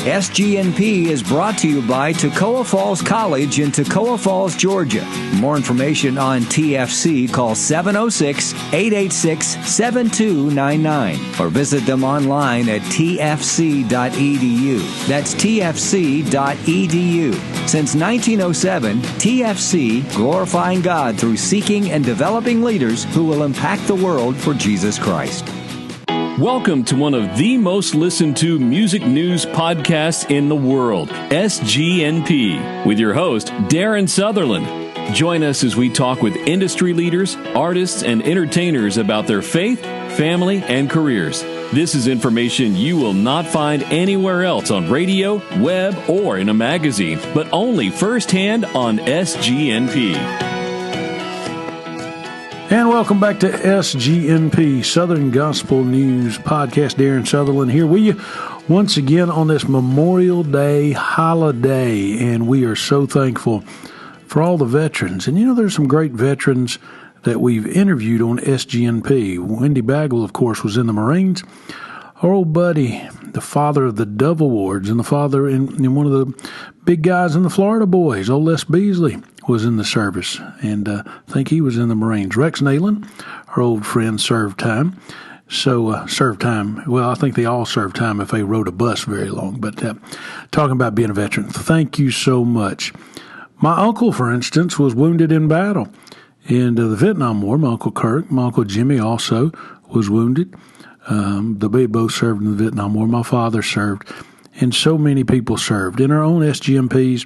SGNP is brought to you by Toccoa Falls College in Toccoa Falls, Georgia. For more information on TFC, call 706-886-7299 or visit them online at tfc.edu. That's tfc.edu. Since 1907, TFC, glorifying God through seeking and developing leaders who will impact the world for Jesus Christ. Welcome to one of the most listened to music news podcasts in the world, SGNP, with your host, Darien Southerland. Join us as we talk with industry leaders, artists, and entertainers about their faith, family, and careers. This is information you will not find anywhere else on radio, web, or in a magazine, but only firsthand on SGNP. And welcome back to SGNP, Southern Gospel News Podcast. Darien Southerland here with you once again on this Memorial Day holiday. And we are so thankful for all the veterans. And you know, there's some great veterans that we've interviewed on SGNP. Wendy Bagwell, of course, was in the Marines. Our old buddy, the father of the Dove Awards and the father in one of the big guys in the Florida Boys, old Les Beasley, was in the service, and I think he was in the Marines. Rex Nayland, our old friend, served time. Served time. Well, I think they all served time if they rode a bus very long. But talking about being a veteran, thank you so much. My uncle, for instance, was wounded in battle in the Vietnam War. My Uncle Kirk, my Uncle Jimmy also was wounded. They both served in the Vietnam War. My father served, and so many people served. In our own SGMPs,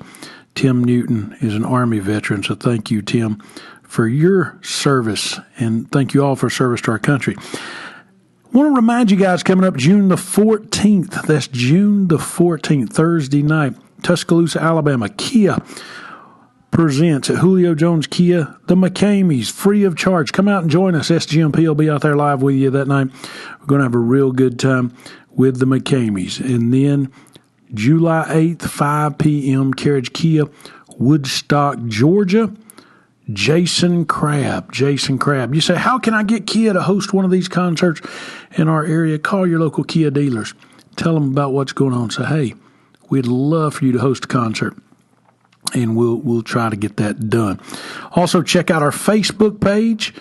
Tim Newton is an Army veteran, so thank you, Tim, for your service, and thank you all for service to our country. I want to remind you guys, coming up June the 14th, that's June the 14th, Thursday night, Tuscaloosa, Alabama, Kia presents at Julio Jones Kia, the McCameys, free of charge. Come out and join us. SGMP will be out there live with you that night. We're going to have a real good time with the McCameys. And then July 8th, 5 p.m., Carriage Kia, Woodstock, Georgia, Jason Crabb. You say, how can I get Kia to host one of these concerts in our area? Call your local Kia dealers. Tell them about what's going on. Say, hey, we'd love for you to host a concert, and we'll try to get that done. Also, check out our Facebook page,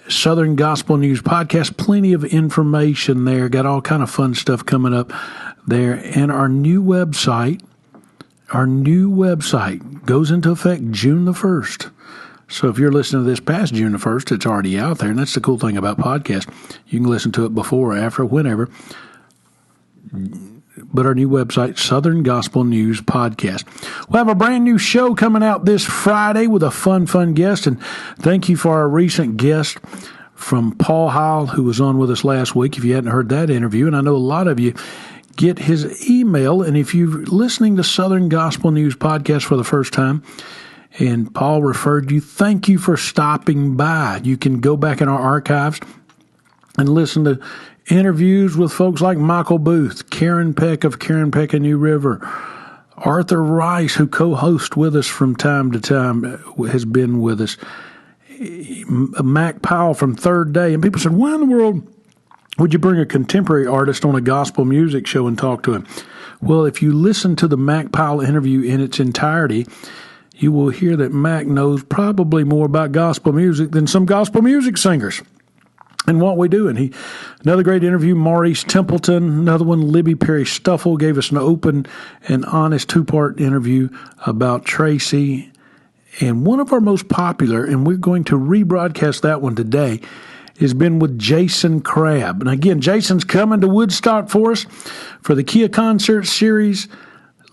Southern Gospel News Podcast. Plenty of information there. Got all kind of fun stuff coming up there. And our new website goes into effect June the 1st. So if you're listening to this past June the 1st, it's already out there. And that's the cool thing about podcasts. You can listen to it before or after, whenever. But our new website, Southern Gospel News Podcast. We'll have a brand new show coming out this Friday with a fun guest. And thank you for our recent guest from Paul Heil, who was on with us last week, if you hadn't heard that interview. And I know a lot of you get his email. And if you're listening to Southern Gospel News Podcast for the first time, and Paul referred you, thank you for stopping by. You can go back in our archives and listen to interviews with folks like Michael Booth, Karen Peck of Karen Peck and New River, Arthur Rice, who co-hosts with us from time to time, has been with us, Mac Powell from Third Day. And people said, why in the world would you bring a contemporary artist on a gospel music show and talk to him? Well, if you listen to the Mac Powell interview in its entirety, you will hear that Mac knows probably more about gospel music than some gospel music singers and what we do. And another great interview, Maurice Templeton, another one, Libby Perry Stuffle, gave us an open and honest two-part interview about Tracy. And one of our most popular, and we're going to rebroadcast that one today, has been with Jason Crabb. And again, Jason's coming to Woodstock for us for the Kia Concert Series.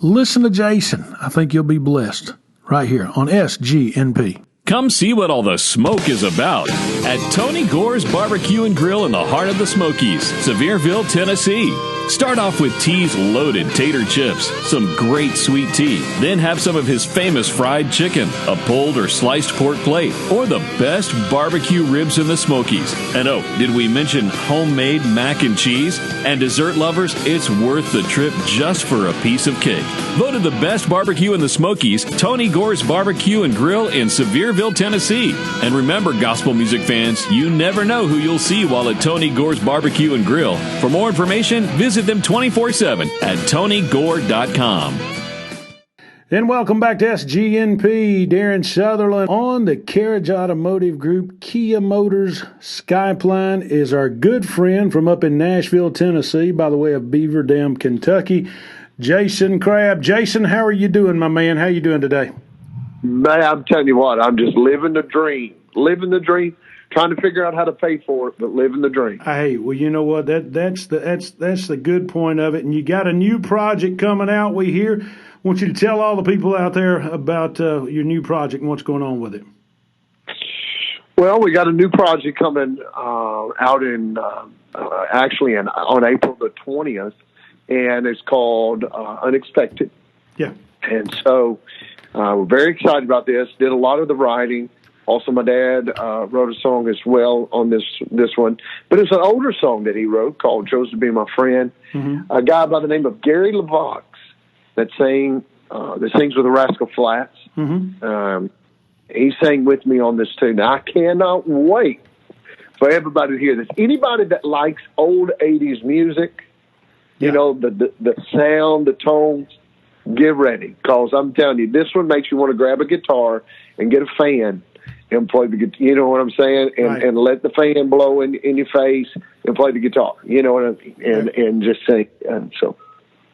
Listen to Jason. I think you'll be blessed right here on SGNP. Come see what all the smoke is about at Tony Gore's Barbecue and Grill in the heart of the Smokies, Sevierville, Tennessee. Start off with T's loaded tater chips, some great sweet tea, then have some of his famous fried chicken, a pulled or sliced pork plate, or the best barbecue ribs in the Smokies. And oh, did we mention homemade mac and cheese? And dessert lovers, it's worth the trip just for a piece of cake. Voted the best barbecue in the Smokies, Tony Gore's Barbecue and Grill in Sevierville, Tennessee. And remember, gospel music fans, you never know who you'll see while at Tony Gore's Barbecue and Grill. For more information, visit Visit them 24/7 at TonyGore.com. And welcome back to SGNP. Darien Southerland on the Carriage Automotive Group. Kia Motors Skypline is our good friend from up in Nashville, Tennessee, by the way of Beaver Dam, Kentucky. Jason Crabb. Jason, how are you doing, my man? How are you doing today? Man, I'm telling you what, I'm just living the dream. Living the dream. Trying to figure out how to pay for it, but living the dream. Hey, well, you know what? That's the good point of it. And you got a new project coming out, we hear. I want you to tell all the people out there about your new project and what's going on with it. Well, we got a new project coming out in actually on April the 20th, and it's called Unexpected. Yeah. And so we're very excited about this. Did a lot of the writing. Also, my dad wrote a song as well on this one. But it's an older song that he wrote called Chose to Be My Friend. Mm-hmm. A guy by the name of Gary LaVox that sings with the Rascal Flatts. Mm-hmm. He sang with me on this too. Now, I cannot wait for everybody to hear this. Anybody that likes old 80s music, you know, the sound, the tones, get ready. Because I'm telling you, this one makes you want to grab a guitar and get a fan and play the guitar. You know what I'm saying? And let the fan blow in your face and play the guitar. You know what I mean? And just sing. And so.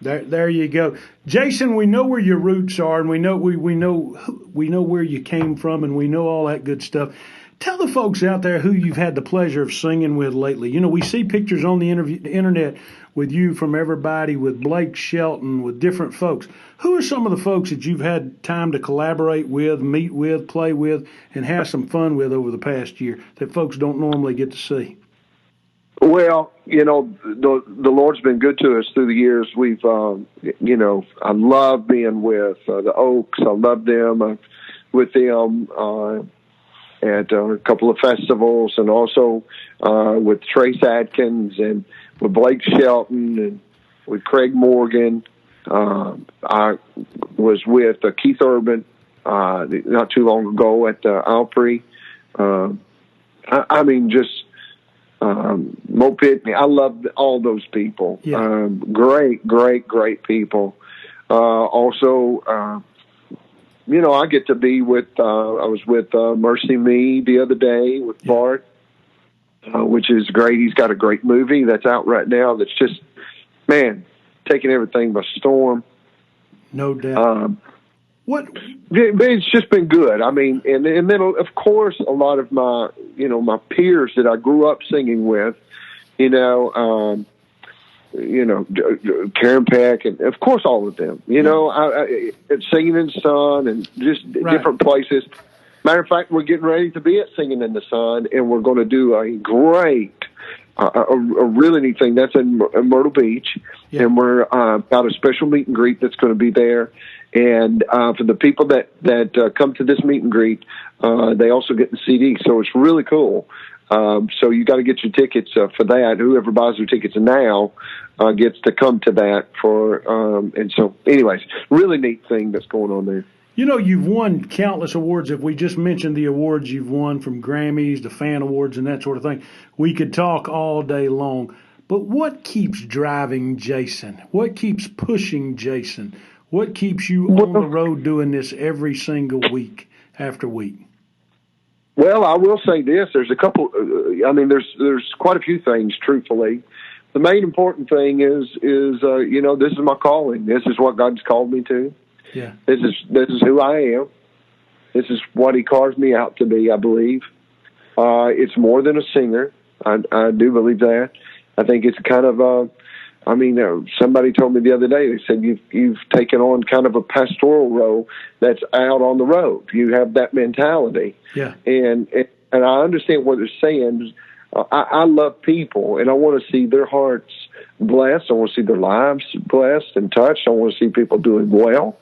There you go, Jason. We know where your roots are, and we know where you came from, and we know all that good stuff. Tell the folks out there who you've had the pleasure of singing with lately. You know, we see pictures on the internet with you from everybody, with Blake Shelton, with different folks. Who are some of the folks that you've had time to collaborate with, meet with, play with, and have some fun with over the past year that folks don't normally get to see? Well, you know, the Lord's been good to us through the years. We've, you know, I love being with the Oaks. I love them, with them at a couple of festivals, and also with Trace Adkins and with Blake Shelton and with Craig Morgan. I was with Keith Urban not too long ago at Opry. I mean, just Mo Pitney. I love all those people. Yeah. Great people. Also, you know, I get to be with, I was with Mercy Me the other day with Bart, which is great. He's got a great movie that's out right now that's just, man, taking everything by storm. No doubt. It's just been good. I mean, and then, of course, a lot of my peers that I grew up singing with, Karen Peck, and of course all of them. You know, I Singing in the Sun and just different places. Matter of fact, we're getting ready to be at Singing in the Sun, and we're going to do a great, a really neat thing. That's in Myrtle Beach, and we're got a special meet and greet that's going to be there. And for the people that come to this meet and greet, they also get the CD. So it's really cool. So you got to get your tickets for that. Whoever buys their tickets now gets to come to that and so anyways, really neat thing that's going on there. You know, you've won countless awards. If we just mentioned the awards you've won, from Grammys to fan awards and that sort of thing, we could talk all day long. But what keeps driving Jason? What keeps pushing Jason? What keeps you on the road doing this every single week after week? Well, I will say this. There's a couple, there's quite a few things, truthfully. The main important thing is this is my calling. This is what God's called me to. Yeah. This is who I am. This is what He carves me out to be, I believe. It's more than a singer. I do believe that. I think it's kind of somebody told me the other day, they said you've taken on kind of a pastoral role that's out on the road. You have that mentality. Yeah. And I understand what they're saying. I love people, and I want to see their hearts blessed. I want to see their lives blessed and touched. I want to see people doing well.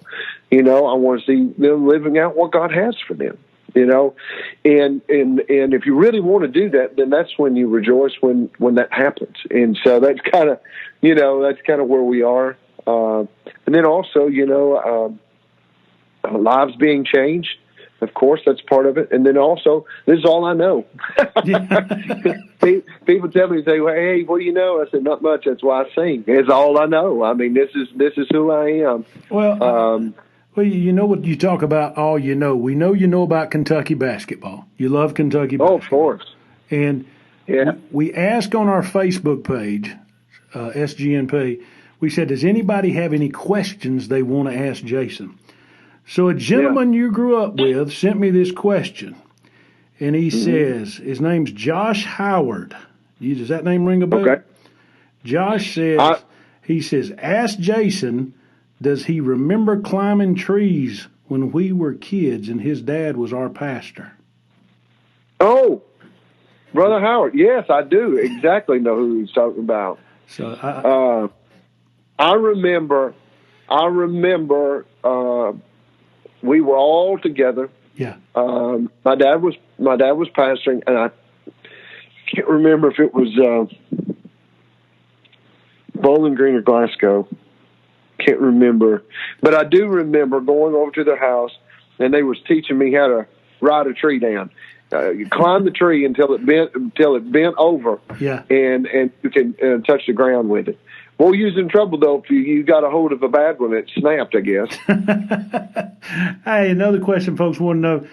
You know, I want to see them living out what God has for them. You know, and if you really want to do that, then that's when you rejoice when that happens. And so that's kind of, where we are. And then also, lives being changed. of course, that's part of it. And then also, this is all I know. People tell me, say, well, hey, what do you know? I said, not much. That's why I sing. It's all I know. I mean, this is who I am. Well, you know what you talk about, all you know. We know you know about Kentucky basketball. You love Kentucky basketball. Oh, of course. And we asked on our Facebook page, SGNP, we said, does anybody have any questions they want to ask Jason? So a gentleman you grew up with sent me this question, and he says, his name's Josh Howard. Does that name ring a bell? Okay. Josh says, he says, ask Jason, does he remember climbing trees when we were kids and his dad was our pastor? Oh, Brother Howard, yes, I do exactly know who he's talking about. So I remember we were all together. Yeah. My dad was pastoring, and I can't remember if it was Bowling Green or Glasgow. Can't remember, but I do remember going over to their house, and they was teaching me how to ride a tree down. You climb the tree until it bent over, and you can touch the ground with it. Boy, you was in trouble, though, if you got a hold of a bad one that snapped, I guess. Hey, another question folks want to know,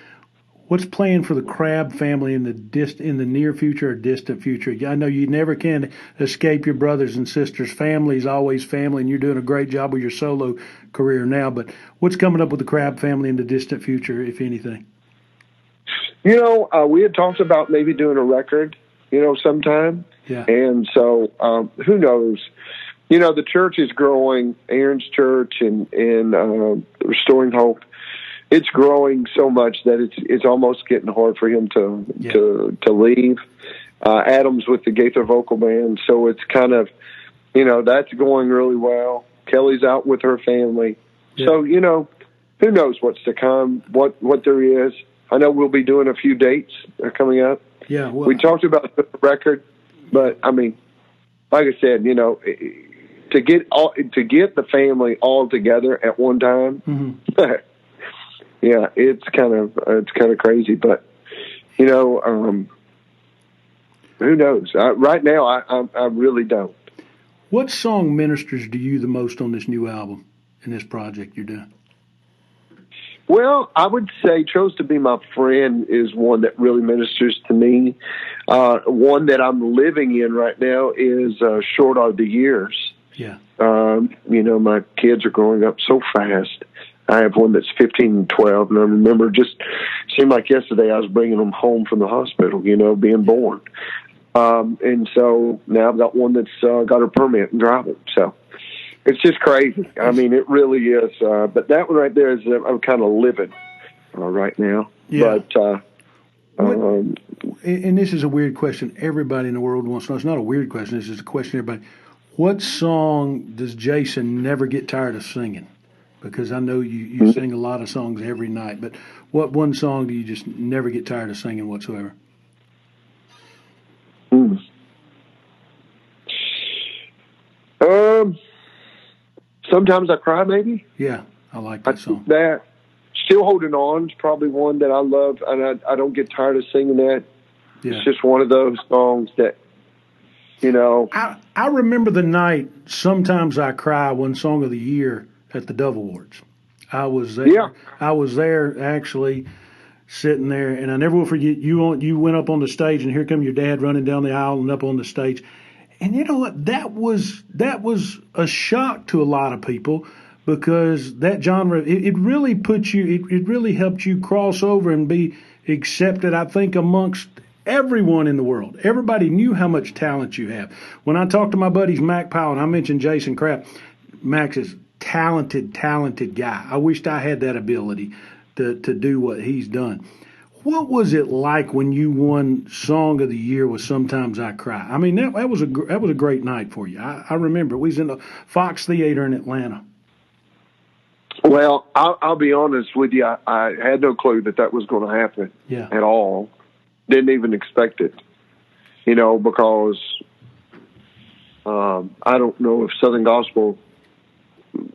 what's planned for the Crabb family in the near future or distant future? I know you never can escape your brothers and sisters. Family is always family, and you're doing a great job with your solo career now, but what's coming up with the Crabb family in the distant future, if anything? You know, we had talked about maybe doing a record, sometime. Yeah. And so, who knows? You know, the church is growing, Aaron's church and Restoring Hope. It's growing so much that it's almost getting hard for him to leave. Adam's with the Gaither Vocal Band, so it's kind of, that's going really well. Kelly's out with her family. Yeah. So, who knows what's to come, what there is. I know we'll be doing a few dates coming up. Yeah, well, we talked about the record, but I mean, like I said, to get the family all together at one time, yeah, it's kind of crazy. But who knows? Right now, I really don't. What song ministers to you the most on this new album and this project you're doing? Well, I would say Chose to Be My Friend is one that really ministers to me. One that I'm living in right now is Short Are the Years. Yeah. My kids are growing up so fast. I have one that's 15 and 12, and I remember just seemed like yesterday I was bringing them home from the hospital, being born. And so now I've got one that's got her permit and driving. So it's just crazy. I mean, it really is. But that one right there is I'm kind of living right now. Yeah. But and this is a weird question. Everybody in the world wants to know. It's not a weird question. This is a question everybody. What song does Jason never get tired of singing? Because I know you sing a lot of songs every night. But what one song do you just never get tired of singing whatsoever? Sometimes I Cry, maybe. Yeah, I like that song. That Still Holding On is probably one that I love, and I don't get tired of singing that. Yeah. It's just one of those songs that, I remember the night Sometimes I Cry won Song of the Year at the Dove Awards. I was there. Yeah. I was there actually sitting there, and I never will forget you went up on the stage, and here come your dad running down the aisle and up on the stage. And you know what? That was a shock to a lot of people because that genre, it really put you, it really helped you cross over and be accepted, I think, amongst everyone in the world. Everybody knew how much talent you have. When I talked to my buddies, Mac Powell, and I mentioned Jason Crabb, Max is talented guy. I wished I had that ability to do what he's done. What was it like when you won Song of the Year with Sometimes I Cry? I mean, that was a great night for you. I remember. We was in the Fox Theater in Atlanta. Well, I'll be honest with you. I had no clue that was going to happen at all. Didn't even expect it, because I don't know if Southern Gospel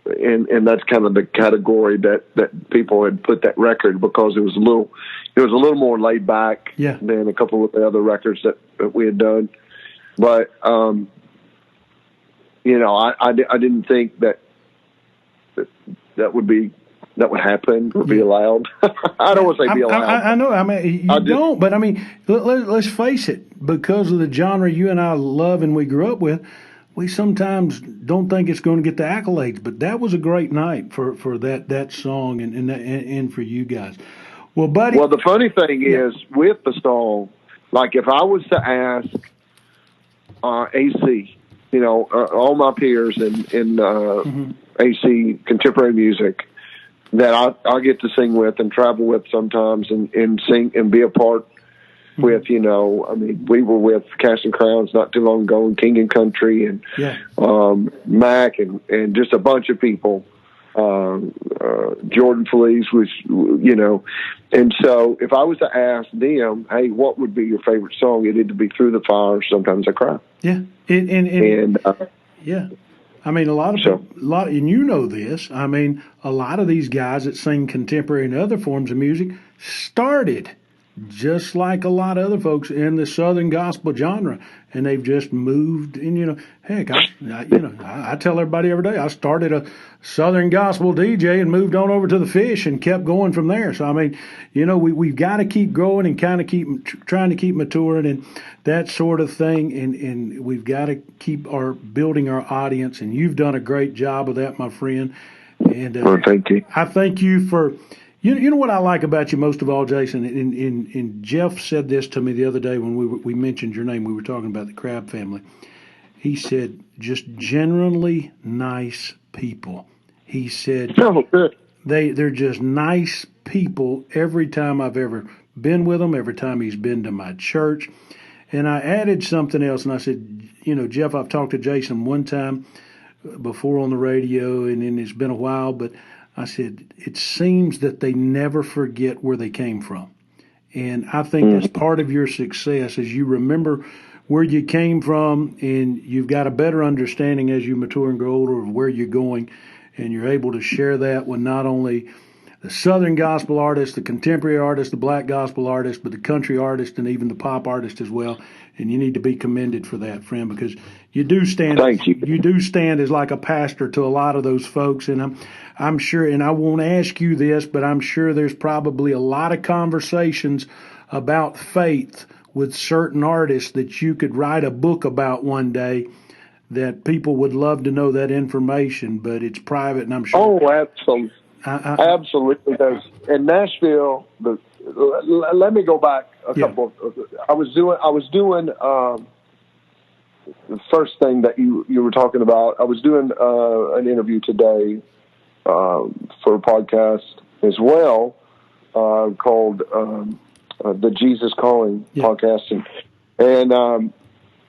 and that's kind of the category that people had put that record, because it was a little more laid back than a couple of the other records that we had done. But you know, I didn't think that would happen or be allowed. I don't want to say be allowed. I know. I mean, you don't. But I mean, let's face it. Because of the genre you and I love and we grew up with, we sometimes don't think it's going to get the accolades. But that was a great night for that song and for you guys. Well, buddy. Well, the funny thing is with the song, like if I was to ask AC, you know, all my peers in AC contemporary music that I get to sing with and travel with sometimes and sing and be a part with, you know, I mean, we were with Casting Crowns not too long ago, and King and Country, and Mac, and just a bunch of people. Jordan Felice was, you know, and so if I was to ask them, hey, what would be your favorite song? It had to be Through the Fire, Sometimes I Cry. Yeah, yeah. I mean, a lot of people, and you know this. I mean, a lot of these guys that sing contemporary and other forms of music started just like a lot of other folks in the Southern gospel genre, and they've just moved. And you know, heck, I tell everybody every day I started a Southern gospel DJ and moved on over to the Fish and kept going from there. So I mean, you know, we've got to keep growing and kind of trying to keep maturing and that sort of thing, and we've got to keep building our audience. And you've done a great job of that, my friend. And well, thank you. I thank you for. You know what I like about you most of all, Jason, and Jeff said this to me the other day when we mentioned your name. We were talking about the Crabb family. He said, just generally nice people. He said, they're just nice people every time I've ever been with them, every time he's been to my church. And I added something else, and I said, you know, Jeff, I've talked to Jason one time before on the radio, and then it's been a while, but I said, it seems that they never forget where they came from. And I think that's part of your success is you remember where you came from, and you've got a better understanding as you mature and grow older of where you're going, and you're able to share that with not only the Southern gospel artists, the contemporary artists, the black gospel artists, but the country artists and even the pop artists as well. And you need to be commended for that, friend, because you do stand. Thank you. You do stand as like a pastor to a lot of those folks, and I'm sure. And I won't ask you this, but I'm sure there's probably a lot of conversations about faith with certain artists that you could write a book about one day. That people would love to know that information, but it's private, and I'm sure. Oh, absolutely. Absolutely does. In Nashville, let me go back a couple. I was doing the first thing that you were talking about. I was doing an interview today for a podcast as well called the Jesus Calling podcast, and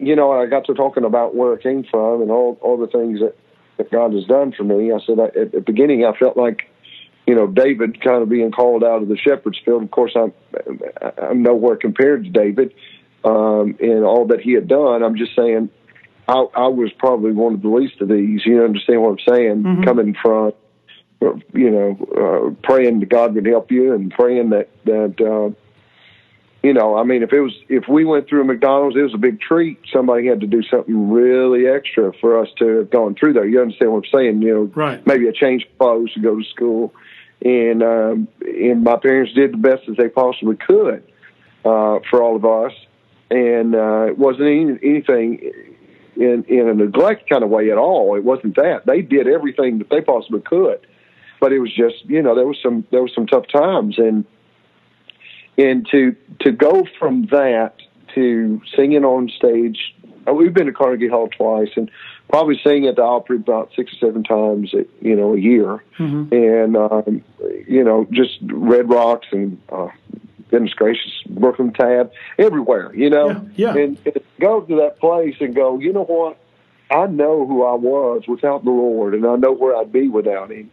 you know, I got to talking about where I came from and all the things that God has done for me. I said at the beginning I felt like, you know, David kind of being called out of the shepherd's field. Of course, I'm nowhere compared to David in all that he had done. I'm just saying I was probably one of the least of these. You understand what I'm saying? Coming from, you know, praying that God would help you and praying that you know, I mean, if we went through a McDonald's, it was a big treat. Somebody had to do something really extra for us to have gone through there. You understand what I'm saying? You know, right. Maybe a change of clothes to go to school. And my parents did the best as they possibly could for all of us. And it wasn't anything in a neglect kind of way at all. It wasn't that. They did everything that they possibly could. But it was just, you know, there was some tough times. And to go from that to singing on stage, we've been to Carnegie Hall twice, and probably sing at the Opry about 6 or 7 times, a year. And you know, just Red Rocks and goodness gracious, Brooklyn Tab, everywhere. You know, And go to that place and go, you know what? I know who I was without the Lord, and I know where I'd be without Him.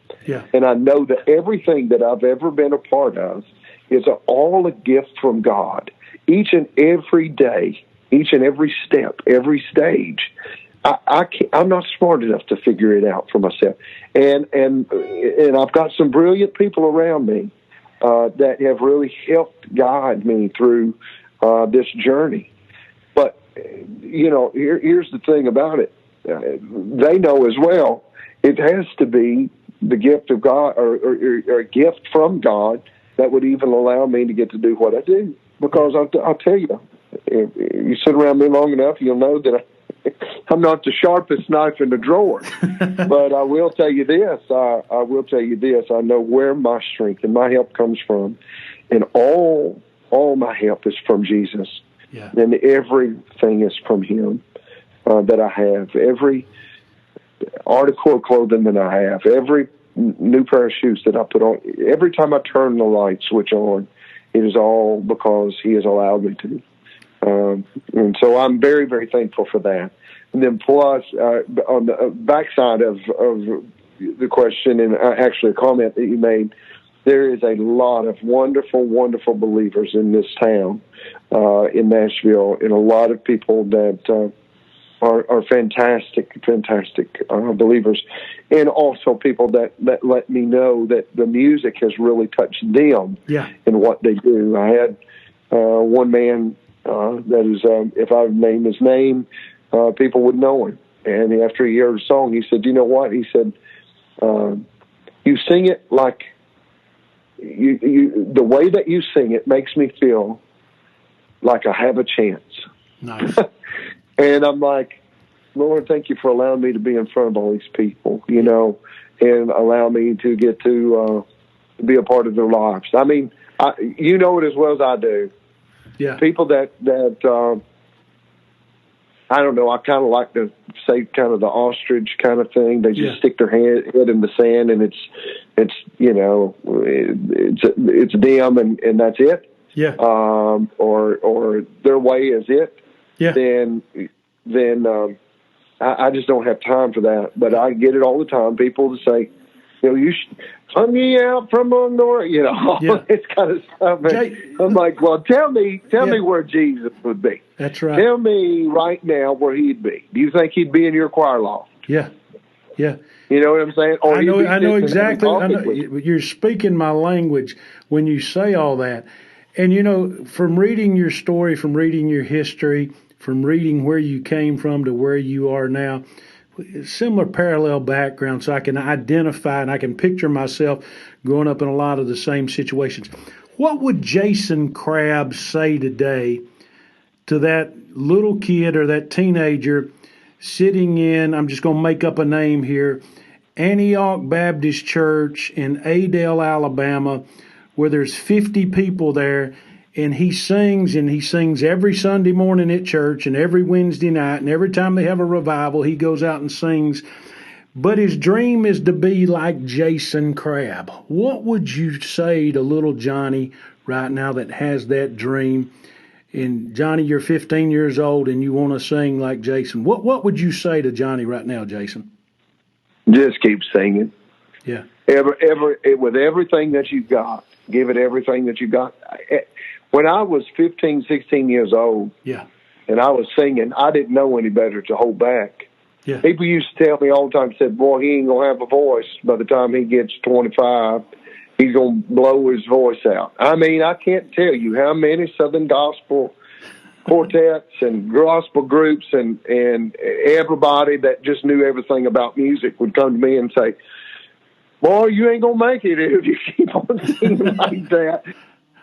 And I know that everything that I've ever been a part of is all a gift from God. Each and every day, each and every step, every stage, I'm not smart enough to figure it out for myself. And I've got some brilliant people around me that have really helped guide me through this journey. But, here's the thing about it. They know as well, it has to be the gift of God or a gift from God that would even allow me to get to do what I do. Because I'll tell you, if you sit around me long enough, you'll know that I'm not the sharpest knife in the drawer. But I will tell you this. I know where my strength and my help comes from. And all my help is from Jesus. Yeah. And everything is from him that I have. Every article of clothing that I have, every new pair of shoes that I put on, every time I turn the light switch on, it is all because he has allowed me to. And so I'm very, very thankful for that. And then plus, on the backside of the question, and actually a comment that you made, there is a lot of wonderful, wonderful believers in this town, in Nashville, and a lot of people that are fantastic believers, and also people that let me know that the music has really touched them in what they do. I had one man that is, if I name his name, people would know him. And after he heard a song, he said, "You know what?" He said, "You sing it like you the way that you sing it makes me feel like I have a chance." Nice. And I'm like, "Lord, thank you for allowing me to be in front of all these people, and allow me to get to be a part of their lives." I mean, you know it as well as I do. Yeah. People that I don't know, I kind of like to say kind of the ostrich kind of thing. They just stick their head in the sand, and it's them, and that's it. Yeah. Or their way is it. Yeah. Then I just don't have time for that. But I get it all the time. People say, you should hung ye out from among the, all this kind of stuff. And I'm like, well, tell me where Jesus would be. That's right. Tell me right now where he'd be. Do you think he'd be in your choir loft? Yeah. Yeah. You know what I'm saying? Or I know exactly. You're speaking my language when you say all that. And, from reading your story, from reading your history, from reading where you came from to where you are now, similar parallel background, so I can identify and I can picture myself growing up in a lot of the same situations. What would Jason Crabb say today to that little kid or that teenager sitting in, I'm just going to make up a name here, Antioch Baptist Church in Adel, Alabama, where there's 50 people there, and he sings every Sunday morning at church and every Wednesday night, and every time they have a revival, he goes out and sings. But his dream is to be like Jason Crabb. What would you say to little Johnny right now that has that dream? And Johnny, you're 15 years old and you want to sing like Jason. What would you say to Johnny right now, Jason? Just keep singing. Yeah. With everything that you've got, give it everything that you got. When I was 15, 16 years old, and I was singing, I didn't know any better to hold back. Yeah. People used to tell me all the time, said, boy, he ain't going to have a voice by the time he gets 25. He's going to blow his voice out. I mean, I can't tell you how many Southern gospel quartets and gospel groups and everybody that just knew everything about music would come to me and say, boy, you ain't going to make it if you keep on singing like that.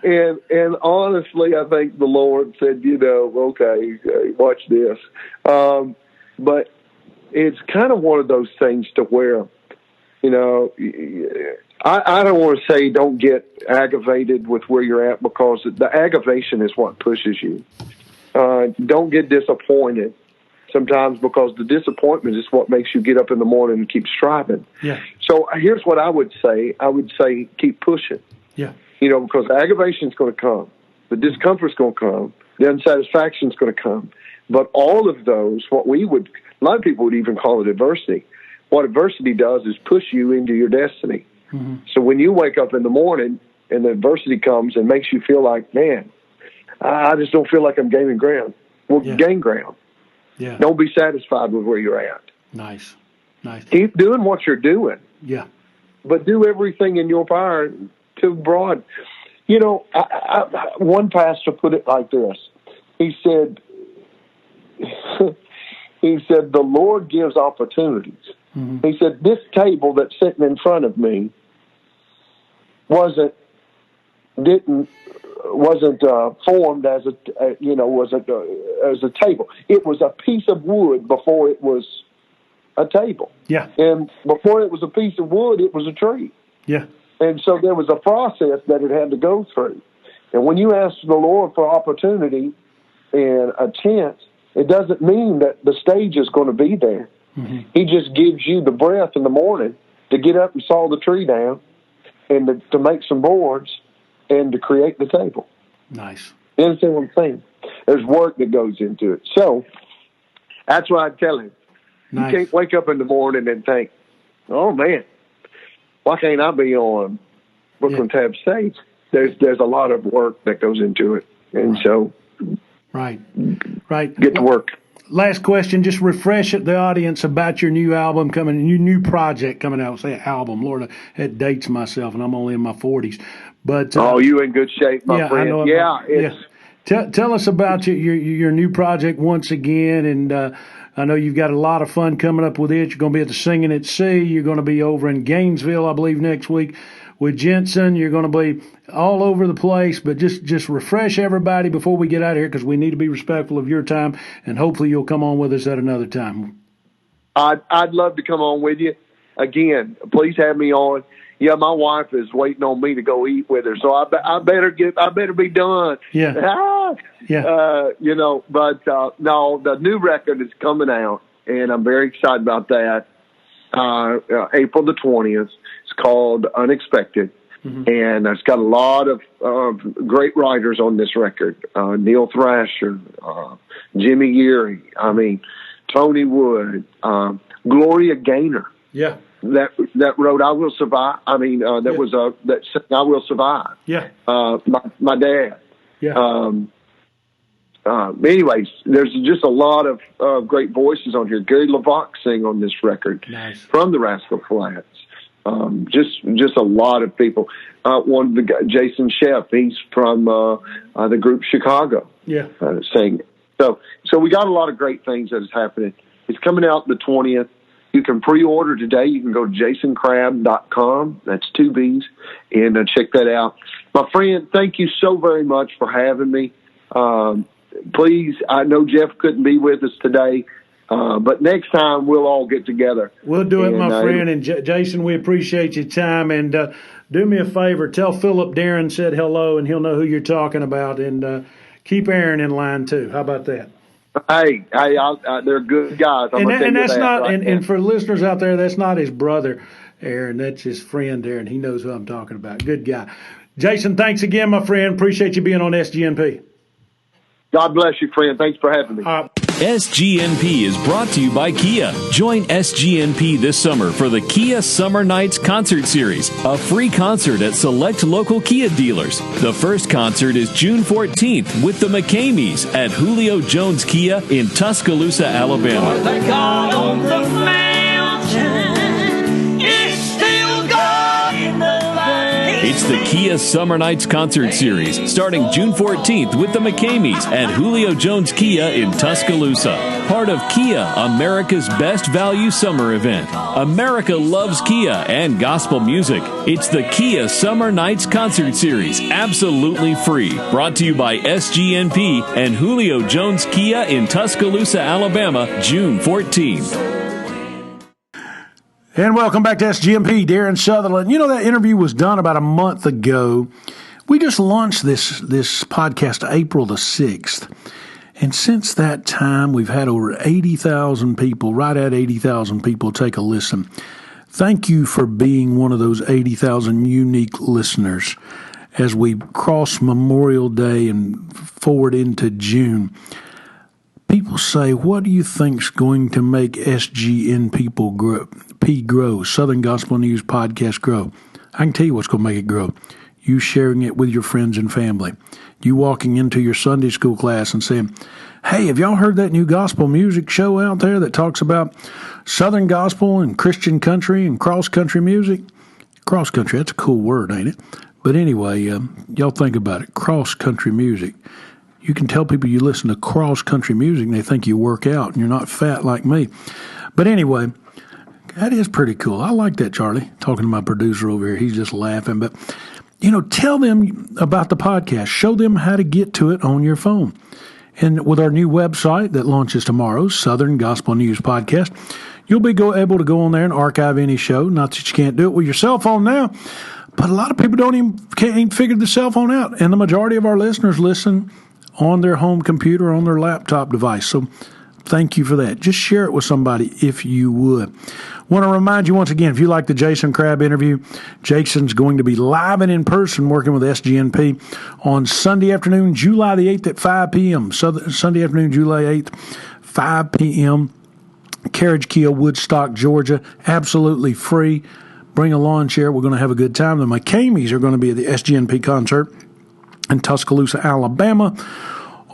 And honestly, I think the Lord said, okay, watch this. But it's kind of one of those things to where, I don't want to say don't get aggravated with where you're at, because the aggravation is what pushes you. Don't get disappointed sometimes, because the disappointment is what makes you get up in the morning and keep striving. Yeah. So here's what I would say. I would say keep pushing. Yeah. Because the aggravation is going to come. The discomfort's going to come. The unsatisfaction is going to come. But all of those, a lot of people would even call it adversity. What adversity does is push you into your destiny. Mm-hmm. So when you wake up in the morning and the adversity comes and makes you feel like, man, I just don't feel like I'm gaining ground. Well, gain ground. Yeah. Don't be satisfied with where you're at. Nice. Keep doing what you're doing. Yeah. But do everything in your power to broaden. You know, one pastor put it like this. He said, the Lord gives opportunities. Mm-hmm. He said, this table that's sitting in front of me wasn't formed as a table. It was a piece of wood before it was a table. Yeah. And before it was a piece of wood, it was a tree. Yeah. And so there was a process that it had to go through. And when you ask the Lord for opportunity and a chance, it doesn't mean that the stage is going to be there. Mm-hmm. He just gives you the breath in the morning to get up and saw the tree down and to make some boards and to create the table. Nice. You understand what I'm saying? There's work that goes into it. So that's what I tell him. Nice. You can't wake up in the morning and think, oh, man, why can't I be on Brooklyn Tab Stage? There's a lot of work that goes into it. And so Right. Get to work. Last question, just refresh the audience about your new album your new project coming out. Say album, Lord, that dates myself, and I'm only in my 40s. But you in good shape, my friend. I know. Tell us about your new project once again, and I know you've got a lot of fun coming up with it. You're going to be at the Singing at Sea. You're going to be over in Gainesville, I believe, next week with Jensen. You're going to be all over the place, but just refresh everybody before we get out of here, because we need to be respectful of your time, and hopefully you'll come on with us at another time. I'd love to come on with you. Again, please have me on. Yeah, my wife is waiting on me to go eat with her, so I better be done. Yeah. No, the new record is coming out, and I'm very excited about that. April the 20th. It's called Unexpected. Mm-hmm. And it's got a lot of great writers on this record. Neil Thrasher, Jimmy Geary, Tony Wood, Gloria Gaynor. Yeah. That wrote "I Will Survive." That sang "I Will Survive." Yeah. My dad. Yeah. Anyways, there's just a lot of great voices on here. Gary LaVox sang on this record. Nice. From the Rascal Flatts. Just a lot of people. One of the guys, Jason Sheff, he's from the group Chicago. Yeah. Singing. So we got a lot of great things that is happening. It's coming out the 20th. You can pre-order today. You can go to jasoncrabb.com. That's 2 B's. And check that out. My friend, thank you so very much for having me. Please, I know Jeff couldn't be with us today, but next time we'll all get together. We'll do it, my friend. And Jason, we appreciate your time. And do me a favor. Tell Philip Darren said hello, and he'll know who you're talking about. And keep Aaron in line, too. How about that? Hey, they're good guys. And that's not, and for listeners out there, that's not his brother, Aaron. That's his friend, Aaron. He knows who I'm talking about. Good guy. Jason, thanks again, my friend. Appreciate you being on SGNP. God bless you, friend. Thanks for having me. SGNP is brought to you by Kia. Join SGNP this summer for the Kia Summer Nights Concert Series, a free concert at select local Kia dealers. The first concert is June 14th with the McCameys at Julio Jones Kia in Tuscaloosa, Alabama. The God on the mountain is still God in the valley. It's the Kia Summer Nights Concert Series, starting June 14th with the McCameys at Julio Jones Kia in Tuscaloosa. Part of Kia, America's best value summer event. America loves Kia and gospel music. It's the Kia Summer Nights Concert Series, absolutely free. Brought to you by SGNP and Julio Jones Kia in Tuscaloosa, Alabama, June 14th. And welcome back to SGNP, Darien Southerland. You know, that interview was done about a month ago. We just launched this podcast April the 6th. And since that time, we've had over 80,000 people, right at 80,000 people, take a listen. Thank you for being one of those 80,000 unique listeners as we cross Memorial Day and forward into June. People say, what do you think's going to make SGNP grow, Southern Gospel News Podcast grow? I can tell you what's going to make it grow. You sharing it with your friends and family. You walking into your Sunday school class and saying, Hey, have y'all heard that new gospel music show out there that talks about Southern gospel and Christian country and cross-country music? Cross-country, that's a cool word, ain't it? But anyway, y'all think about it. Cross-country music. You can tell people you listen to cross-country music and they think you work out and you're not fat like me. But anyway, that is pretty cool. I like that, Charlie. Talking to my producer over here, he's just laughing. But, tell them about the podcast. Show them how to get to it on your phone. And with our new website that launches tomorrow, Southern Gospel News Podcast, you'll be able to go on there and archive any show. Not that you can't do it with your cell phone now, but a lot of people can't even figure the cell phone out. And the majority of our listeners listen on their home computer, on their laptop device. So thank you for that. Just share it with somebody if you would. Want to remind you once again, if you like the Jason Crabb interview, Jason's going to be live and in person working with SGNP on Sunday afternoon, July the 8th at 5 p.m. Sunday afternoon, July 8th, 5 p.m. Carriage Kia, Woodstock, Georgia. Absolutely free. Bring a lawn chair. We're going to have a good time. The McCameys are going to be at the SGNP concert in Tuscaloosa, Alabama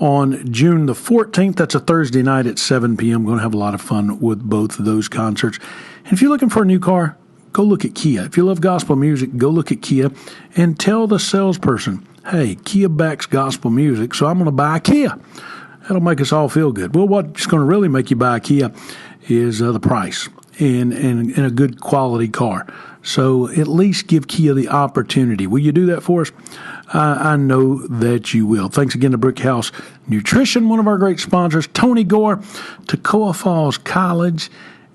on June the 14th. That's a Thursday night at 7 p.m. Going to have a lot of fun with both of those concerts. And if you're looking for a new car, go look at Kia. If you love gospel music, go look at Kia and tell the salesperson, hey, Kia backs gospel music, so I'm going to buy a Kia. That'll make us all feel good. Well, what's going to really make you buy a Kia is the price and a good quality car. So at least give Kia the opportunity. Will you do that for us? I know that you will. Thanks again to Brickhouse Nutrition, one of our great sponsors, Tony Gore, Toccoa Falls College,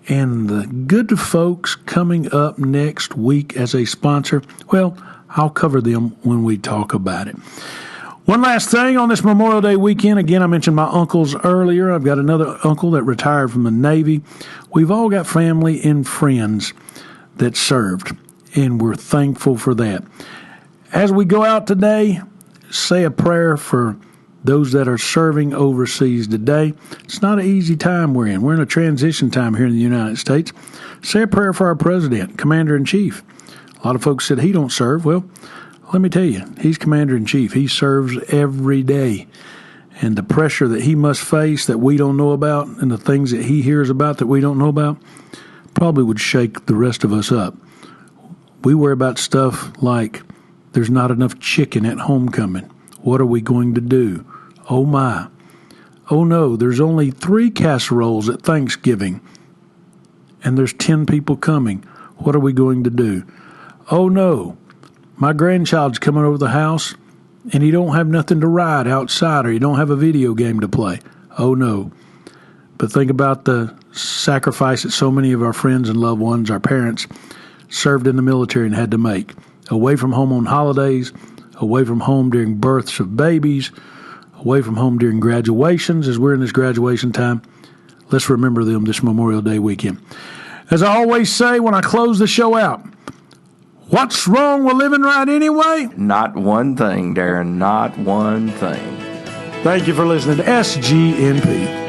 and the good folks coming up next week as a sponsor. Well, I'll cover them when we talk about it. One last thing on this Memorial Day weekend. Again, I mentioned my uncles earlier. I've got another uncle that retired from the Navy. We've all got family and friends that served, and we're thankful for that. As we go out today, say a prayer for those that are serving overseas today. It's not an easy time we're in. We're in a transition time here in the United States. Say a prayer for our president, Commander-in-Chief. A lot of folks said he don't serve. Well, let me tell you, he's Commander-in-Chief. He serves every day. And the pressure that he must face that we don't know about and the things that he hears about that we don't know about probably would shake the rest of us up. We worry about stuff like there's not enough chicken at homecoming. What are we going to do? Oh, my. Oh, no, there's only 3 casseroles at Thanksgiving, and there's 10 people coming. What are we going to do? Oh, no, my grandchild's coming over the house, and he don't have nothing to ride outside, or he don't have a video game to play. Oh, no. But think about the sacrifice that so many of our friends and loved ones, our parents, served in the military and had to make. Away from home on holidays, away from home during births of babies, away from home during graduations, as we're in this graduation time. Let's remember them this Memorial Day weekend. As I always say when I close the show out, what's wrong with living right anyway? Not one thing, Darren, not one thing. Thank you for listening to SGNP.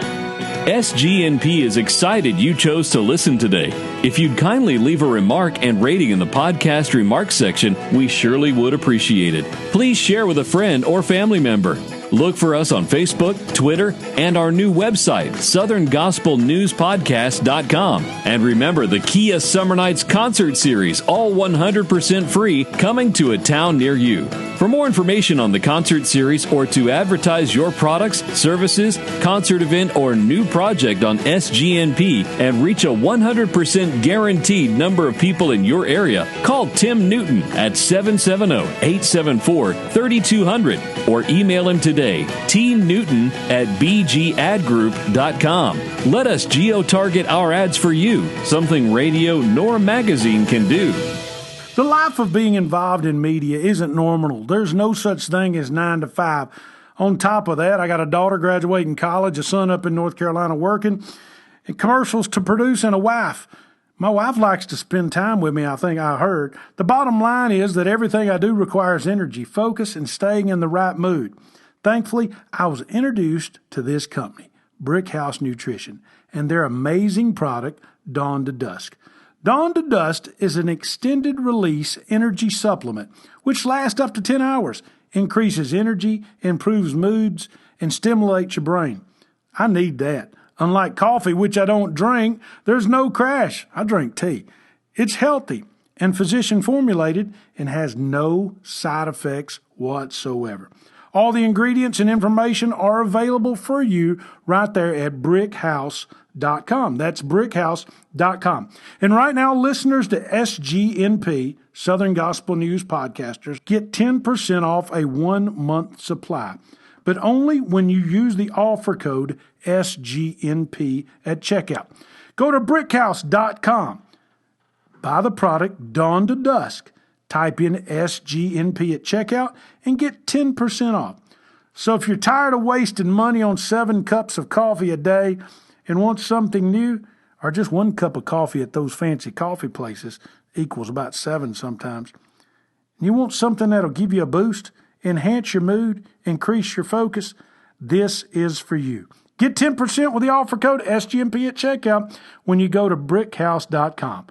SGNP is excited you chose to listen today. If you'd kindly leave a remark and rating in the podcast remarks section, we surely would appreciate it. Please share with a friend or family member. Look for us on Facebook, Twitter, and our new website, SouthernGospelNewsPodcast.com. And remember the Kia Summer Nights concert series, all 100% free, coming to a town near you. For more information on the concert series or to advertise your products, services, concert event, or new project on SGNP and reach a 100% guaranteed number of people in your area, call Tim Newton at 770-874-3200 or email him today, tnewton@bgadgroup.com. Let us geo-target our ads for you, something radio nor magazine can do. The life of being involved in media isn't normal. There's no such thing as 9 to 5. On top of that, I got a daughter graduating college, a son up in North Carolina working, and commercials to produce, and a wife. My wife likes to spend time with me, I think I heard. The bottom line is that everything I do requires energy, focus, and staying in the right mood. Thankfully, I was introduced to this company, Brickhouse Nutrition, and their amazing product, Dawn to Dusk. Dawn to Dust is an extended release energy supplement which lasts up to 10 hours, increases energy, improves moods, and stimulates your brain. I need that. Unlike coffee, which I don't drink, there's no crash. I drink tea. It's healthy and physician formulated and has no side effects whatsoever. All the ingredients and information are available for you right there at brickhouse.com. That's brickhouse.com. And right now, listeners to SGNP, Southern Gospel News Podcasters, get 10% off a 1-month supply, but only when you use the offer code SGNP at checkout. Go to brickhouse.com. Buy the product Dawn to Dusk. Type in SGNP at checkout and get 10% off. So if you're tired of wasting money on 7 cups of coffee a day and want something new, or just 1 cup of coffee at those fancy coffee places equals about 7 sometimes, and you want something that'll give you a boost, enhance your mood, increase your focus, this is for you. Get 10% with the offer code SGNP at checkout when you go to brickhouse.com.